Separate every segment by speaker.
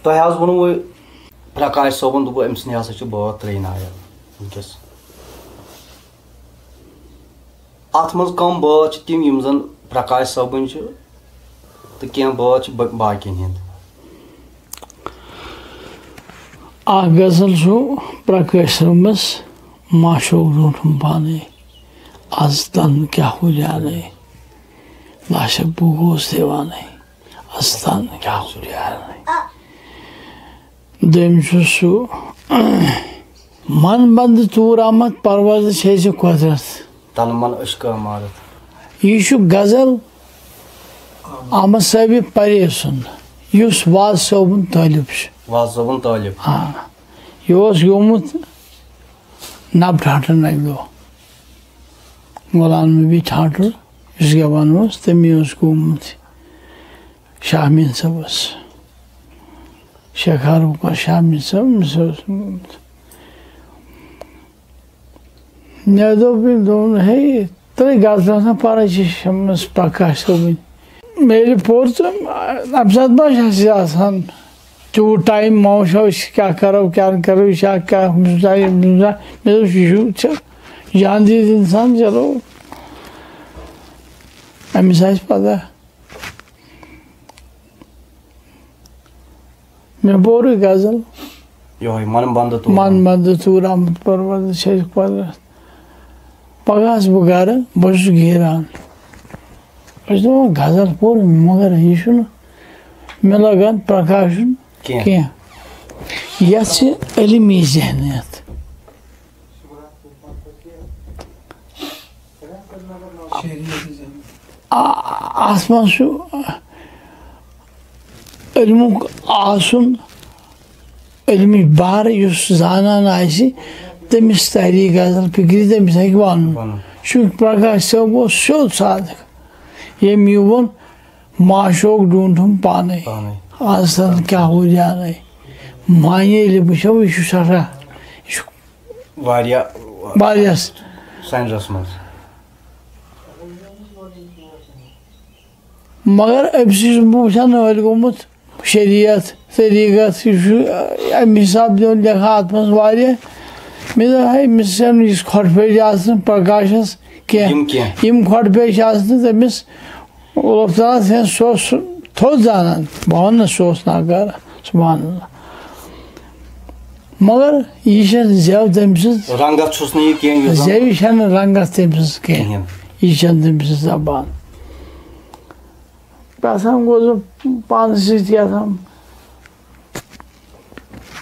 Speaker 1: तह वो प्रकाश सोबन दोप अम्स हसा बात त्रे नायर वनकस अत मज कम बात तम यम जन प्रकाश सोबन तो क्या बात बाकिन हंद
Speaker 2: गजल प्रकाश सोबस माशोक रूठम पाने आज तन क्या हो जाने लाशक बुगोस देवाने आज तन क्या हो जाने दम मन बंद तूर आमद परवज छे कुदरत
Speaker 1: तन मन अश्क मारत
Speaker 2: यह गजल अहमद साहब परे सुन युस वाज सोबन तालिब हाँ यह गोमुत नब ठाठन अक दो गुलाम नबी ठाठर इस गवान तमी गोमुत शामीन सबस शेखार का शामीन सब मे दोन है त्रे गजल पारा शमस प्रकाश सोबन मेरे पोर तो अब सात तू टाइम मौशो क्या करो क्या जान दीद इंसान चलो अमिस पता मे बोर गजल
Speaker 1: मन
Speaker 2: बंद तूर आमद परवज छे कुदरत पगह बह गर बहुत घेरान गजल पोर मगर यह मे लगान प्रकाशन क्या यह इलमी जहनियत अत मज इल्मुक आसन इल्मी बार जानान तमिस तहरी गजल फिक्री तमिस हेक वन प्रकाश साहब सोद साधक ये वो माशोक ढूंढूं पाने आज तक क्या हो जाने माये वो यह सरा मगर अम्स वुचान नल गोमुत शरीयत तरीकत अम हिसाब दिन लिखा अत मे अमिस खोटपेज प्रकाशस कम खोटपेज तमिस अल्लाह ताला थोद जानान बह वन सोस नाकार सुभान अल्लाह मगर यह जेव तम जेव रंगत तम कह यह तम जबान बसान गो पान सम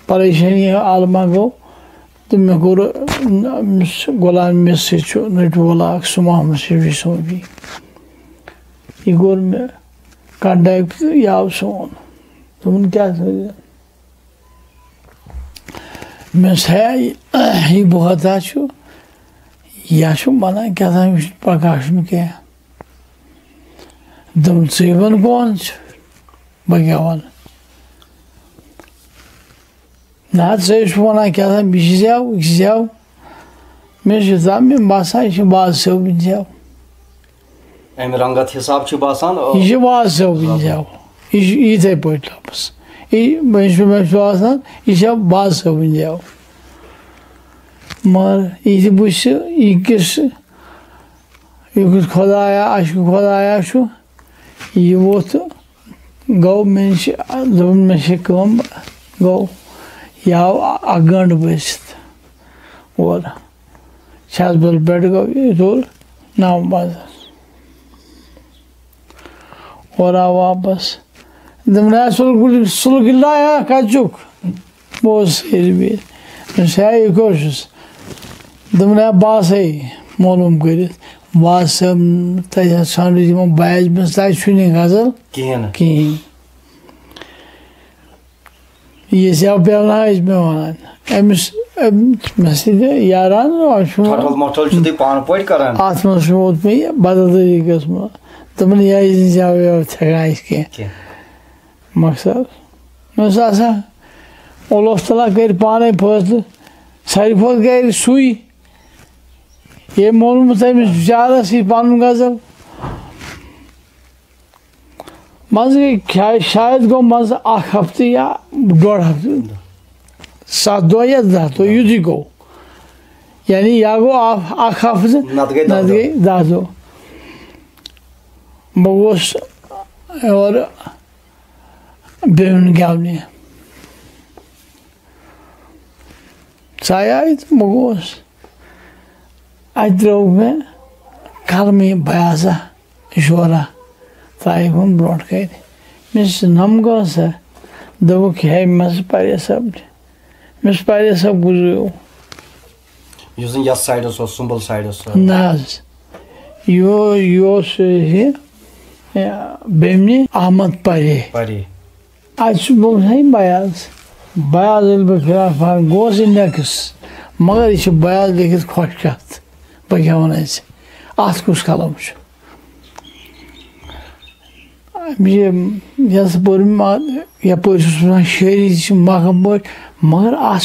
Speaker 2: परेशानी आलमा गो तो मे कोर गुलाम मिस नटवोला सु मोहम्मद शफी सोबी यह कोर मे कंटेक्ट यह आव सोन दोन क्या मेस यह बहता यह वन क्या प्रकाशन क्या दम वन कौन बह क्या वन ना वन क्या यह जेव मे मे बसान यह वाज सोबन जेव
Speaker 1: रंगत हिसाब बासान
Speaker 2: यह वाज सोबन जेव यह इथे पे लफ्स मे बासान यह वाज सोबन जेव मगर यह बुस यह किस यह खुदाया अश खुदाया यह वोत गो मे मे कम गो यह आव अ गंड बसित और छबल पे गो रोल 9 बजे और आव वापस दमना सुल गिलाया कचुक बहुत सही यह कोशिश दमना बास मालूम कर वाज तम बैज में तह गजल कहें यह सेव पेलना मे वन अमिस यारान अत मज वोत मे बदल तरीकस मे तमन यह सेव थकान कह मकसद मे अल्लाह ताला कर पाने फैसले सारी फत गर सुई ये मोलूम तमिस बेचारस यह पन गजल शायद गो मज हफ्ते या 1.5 हफ्ते 7 दो या 10 दो युद्ध गो यानी या गो हफ्ते
Speaker 1: नत गए
Speaker 2: 10 दो बगोस और बेवन गावने साया बगोस अद्रो में कलमी बयाजा शोरा ताइबन ब्रोड कर मिस नम गस दबुक है मस पारे सब गुजरो
Speaker 1: using yes side of Sumbal side of
Speaker 2: नाज यो से है बेमनी अहमद पारे आज सुबह नहीं बयाज बफिरा गोस नेक्स मगर यह बयाज लिखित खुश कत बह वन अत कुछ कलम यस पोर यप शेरी मखम पे मगर अत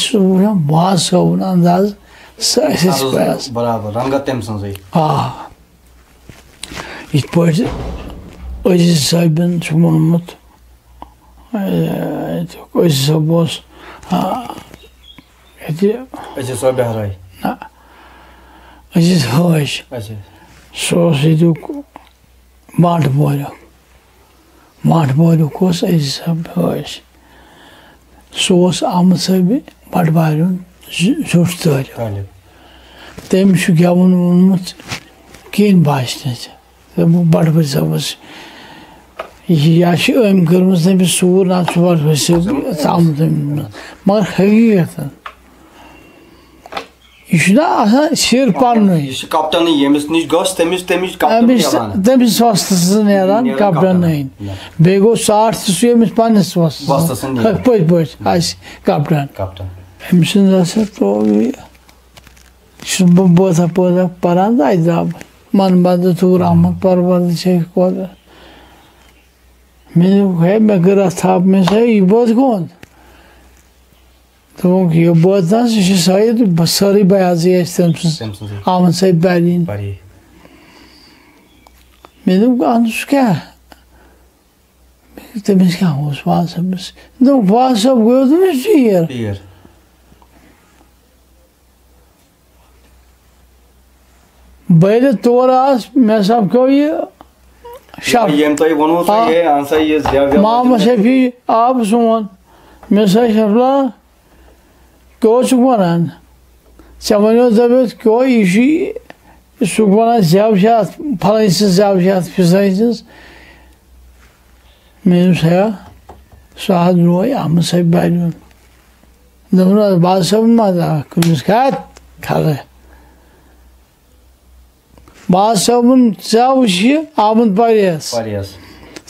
Speaker 2: वाज सोन अंदाज
Speaker 1: बराबर रंगत तम सज
Speaker 2: इत पे अजीज साहबन वोनमुत अजीज साहब अजीज हज सह माठ बोरुक अजीज साहब हज सह अहमद साहब बटवार जुट तालिब तम गेवन वोनमुत कहें बास बटवर साहबस या अम कर तमिस सूर ना मगर हकीकत यह सिर पन तमिस वस्तस नान कप्तान बे गो साठ तमिस पन्नस वस्तस पे कप्तान अमिस तो बोथा पोथा पान तो अत द्राव मन बंद तूर अहमद परवर मे कर थप मे यह बोत कौन दोक यह बोत ना सही सारी बयाजी अहमद साहब बैरीन मे दोप क्या तमिस क्या वाज साहबस दोप वाज साहब गो तमिस चीर बल तौर मे सपको यह मामा शफी आप सोन मे शफला क्यों वन ऐ वो दबित क्यों यह वन जब फलन जब फिजाई मे है सह रोय अहमद साहब बैरियन दोपन बाद साहब मस खर बाद साहबन जब अहमद परस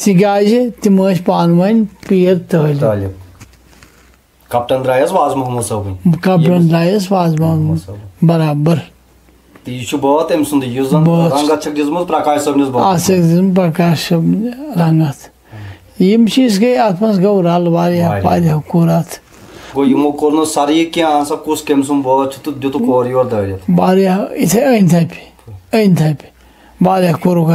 Speaker 2: तिकाज तम पान वन पीर तालिब
Speaker 1: कप्तान द्रायस वाज मोहम्मद साहब
Speaker 2: बराबर
Speaker 1: यह बात अम सुंद रंगत प्रकाश साहब
Speaker 2: प्रकाश रंगत यम चीज गई अत मज गो रल वारिया कोर अत
Speaker 1: गो यमो कोर न सारी क्या कुस कम सुन बात तो दितुक और योर दारित
Speaker 2: वारिया इथे अन थप वारिया कोरुक